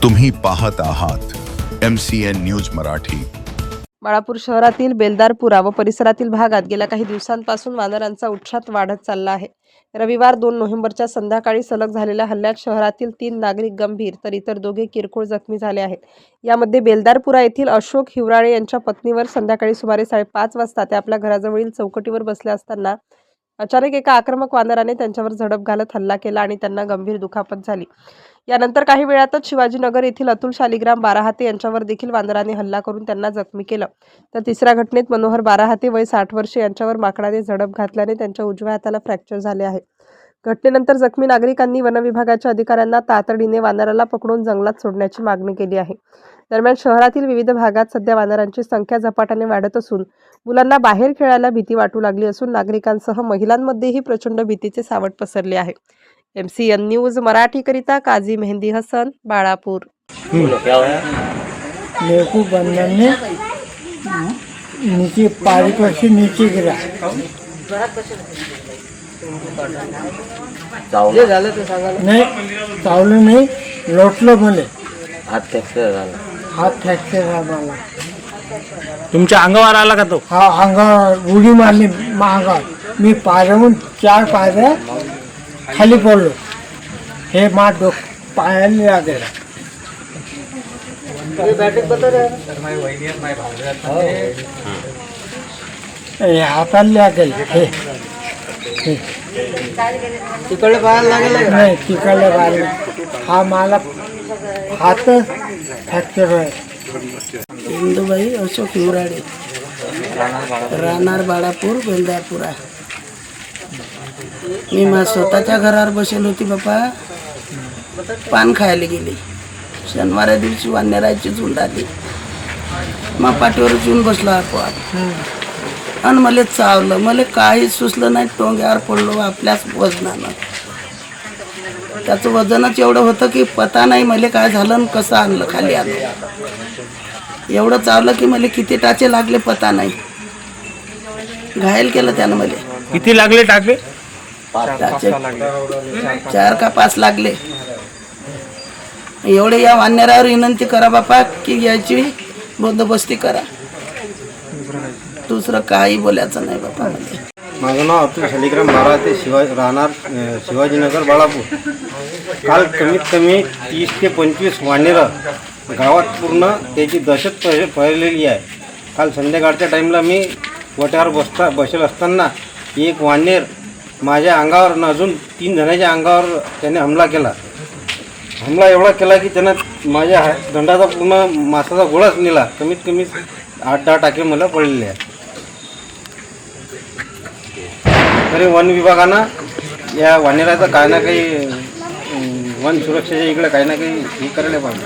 तुम्ही पाहत आहात MCN न्यूज मराठी। बाळापूर शहरातील बेलदारपुरा व परिसरातील भागात गेल्या काही दिवसांपासून वानरांचा उच्छाद वाढत चालला आहे। रविवार 2 नोव्हेंबरच्या संध्याकाळी सलग झालेल्या हल्ल्यात शहरातील 3 नागरिक गंभीर तर इतर दोघे किरकोळ जखमी झाले आहेत। यामध्ये बेलदारपुरा येथील अशोक हिवराळे यांच्या पत्नीवर संध्याकाळी सुमारे 5:30 वाजता ते आपल्या घराजवळील चौकटीवर बसले असताना अचानक एका आक्रमक वानराने त्यांच्यावर झडप घालत हल्ला केला आणि त्यांना गंभीर दुखापत झाली। यानंतर काही वेळातच शिवाजीनगर येथील अतुल शालिग्राम बाराहाते यांच्यावर देखील वानराने हल्ला करून त्यांना जखमी केलं। तर तिसऱ्या घटनेत मनोहर बाराहाते वय 60 वर्षे यांच्यावर माकडाने झडप घातल्याने त्यांच्या उजव्या हाताला फ्रॅक्चर झाले आहे। घटनेनंतर जखमी नागरिकांनी वन विभागाच्या अधिकाऱ्यांना तातडीने वानराला पकडून जंगलात सोडण्याची मागणी केली आहे। दरम्यान शहरातील विविध भागात सध्या वानरांची संख्या झपाट्याने वाढत असून मुलांना बाहेर खेळायला भीती वाटू लागली असून नागरिकांसह महिलांमध्येही प्रचंड भीतीचे सावट पसरले आहे। MCN न्यूज मराठी करिता काजी मेहंदी हसन, बाळापूर। मेरे को बंदर ने नीचे पारी पर से नीचे गिरा। नहीं चावलं नहीं, लोटलं मले। हात फ्रॅक्चर झाला। तुमच्या अंगावर आला का तो? हा, अंगावर उडी मारली अंगावर। मी पायावरून 4 पायऱ्या खाली पडलो। हे पायाला लागेल। हाताला लागेल। तिकडे पायाला लागेल नाही, तिकडे पायाला। हा मला हात फ्रॅक्चर आहे। इंदुबाई अशोक हिवराळे, राहणार बाळापूर, बेलदारपुरा। मी माझ्या स्वतःच्या घरावर बसेल होती बापा, पान खायला गेली। शनिवारी दिवशी वानराची झुंड आली, मग पाठीवरच येऊन बसलो आपोआप आणि मला चावलं। मला काही सुचलं नाही, टोंग्यावर पडलो आपल्याच वजनानं। त्याचं वजनच एवढं होतं की पता नाही मला काय झालं आणि कसं आणलं खाली आणलं। एवढं चावलं की मला किती टाचे लागले पता नाही, घायल केलं त्यानं मला। किती लागले टाके? 4 का 5 लागले। एवढे या वानरावर विनंती करा बापा की याची बंदोबस्ती करा, दुसरं काही बोलायचं नाही बापा। माझं नाव अतुल शालिग्राम बाराहाते, राहणार शिवाजीनगर, बाळापूर। काल कमीत कमी 30 ते 25 वानरं गावात पूर्ण त्याची दहशत फैललेली आहे। काल संध्याकाळच्या टाईमला मी वट्यावर बसेल असताना एक वानेर माझ्या अंगावर न अजून 3 जणांच्या अंगावर त्याने हमला केला। हमला एवढा केला की त्यानं माझ्या दंडाचा पूर्ण मासाचा गोळाच नेला। कमीत कमी 8-10 टाके मला पडलेले आहेत। तरी वन विभागानं या वानराचा काही ना काही वन सुरक्षेच्या इकडे काही ना काही हे करायला पाहिजे।